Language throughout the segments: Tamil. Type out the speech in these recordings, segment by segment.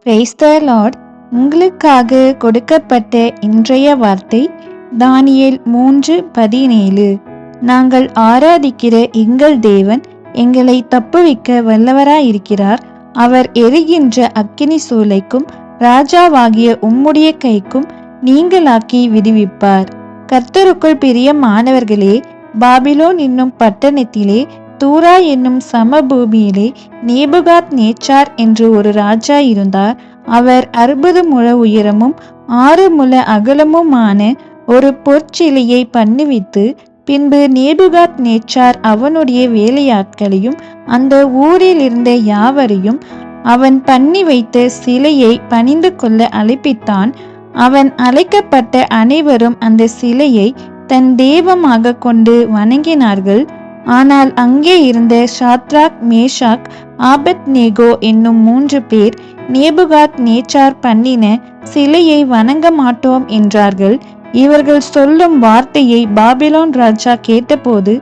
Praise the Lord. உங்களுக்காக கொடுக்கப்பட்ட இன்றைய வார்த்தை தானியேல் 3:17. நாங்கள் ஆராதிக்கிற எங்கள் தேவன் எங்களை தப்புவிக்க வல்லவராயிருக்கிறார். அவர் எரிகின்ற அக்கினி சூளைக்கும் ராஜாவாகிய உம்முடைய கைக்கும் நீங்களாக்கி விடுவிப்பார். கர்த்தருக்குள் பிரியமானவர்களே, பாபிலோன் என்னும் பட்டணத்திலே தூரா என்னும் சமபூமியிலே நேபுகாத் நேச்சார் என்று ஒரு ராஜா இருந்தார். அவர் 60 முழ உயரமும் 6 முழ அகலமுமான ஒரு பொற்சிலையை பண்ணுவித்து, பின்பு நேபுகாத் நேச்சார் அவனுடைய வேலையாட்களையும் அந்த ஊரில் இருந்த யாவரையும் அவன் பண்ணி வைத்த சிலையை பணிந்து கொள்ள அழைப்பித்தான். அவன் அழைக்கப்பட்ட அனைவரும் அந்த சிலையை தன் தெய்வமாக கொண்டு வணங்கினார்கள். ஆனால் அங்கே இருந்த சாத்ராக், மேஷாக், ஆபத்நேகோ என்னும் 3 பேர் நேபுகாத் நேச்சார் பண்ணின சிலையை வணங்க மாட்டோம் என்றார்கள். இவர்கள் சொல்லும் வார்த்தையை பாபிலோன் ராஜா கேட்டபோது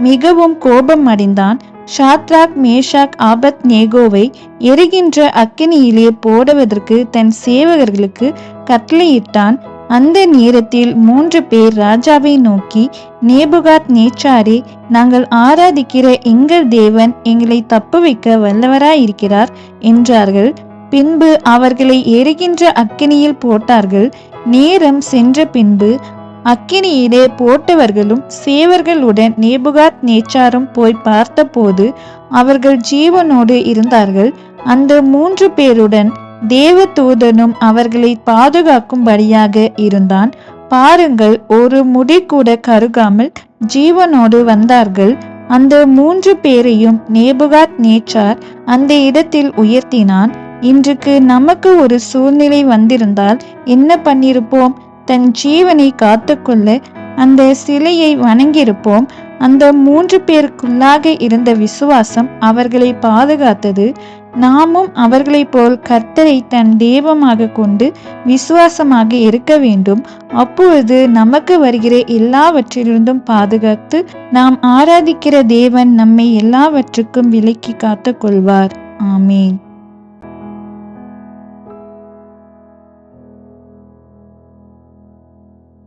மிகவும் கோபம் அடைந்தான். சாத்ராக், மேஷாக், ஆபத்நேகோவை எரிகின்ற அக்கினியிலே போடுவதற்கு தன் சேவகர்களுக்கு கட்டளையிட்டான். அந்த நேரத்தில் 3 பேர் ராஜாவை நோக்கி, நேபுகாத் நேச்சாரே, நாங்கள் ஆராதிக்கிற எங்கள் தேவன் எங்களை தப்புவிக்க வல்லவராயிருக்கிறார் என்றார்கள். பின்பு அவர்களை எரிகின்ற அக்கினியில் போட்டார்கள். நேரம் சென்ற பின்பு அக்கினியிலே போட்டவர்களும் சேவர்களுடன் நேபுகாத் நேச்சாரும் போய் பார்த்தபோது அவர்கள் ஜீவனோடு இருந்தார்கள். அந்த 3 பேருடன் தேவதூதனும் அவர்களை பாதுகாக்கும்படியாக இருந்தான். பாருங்கள், ஒரு முடி கூட கருகாமல் ஜீவனோடு வந்தார்கள். அந்த 3 பேரையும் நேபுகாத் நேச்சார் அந்த இடத்தில் உயர்த்தினான். இன்றைக்கு நமக்கு ஒரு சூழ்நிலை வந்திருந்தால் என்ன பண்ணிருப்போம்? தன் ஜீவனை காத்துக்கொள்ள அந்த சிலையை வணங்கியிருப்போம். அந்த 3 பேருக்குள்ளாக இருந்த விசுவாசம் அவர்களை பாதுகாத்தது. நாமும் அவர்களை போல் கர்த்தரை தன் தெய்வமாக கொண்டு விசுவாசமாக இருக்க வேண்டும். அப்பொழுது நமக்கு வருகிற எல்லாவற்றிலிருந்தும் பாதுகாத்து நாம் ஆராதிக்கிற தேவன் நம்மை எல்லாவற்றுக்கும் விலக்கி காத்து கொள்வார். ஆமேன்.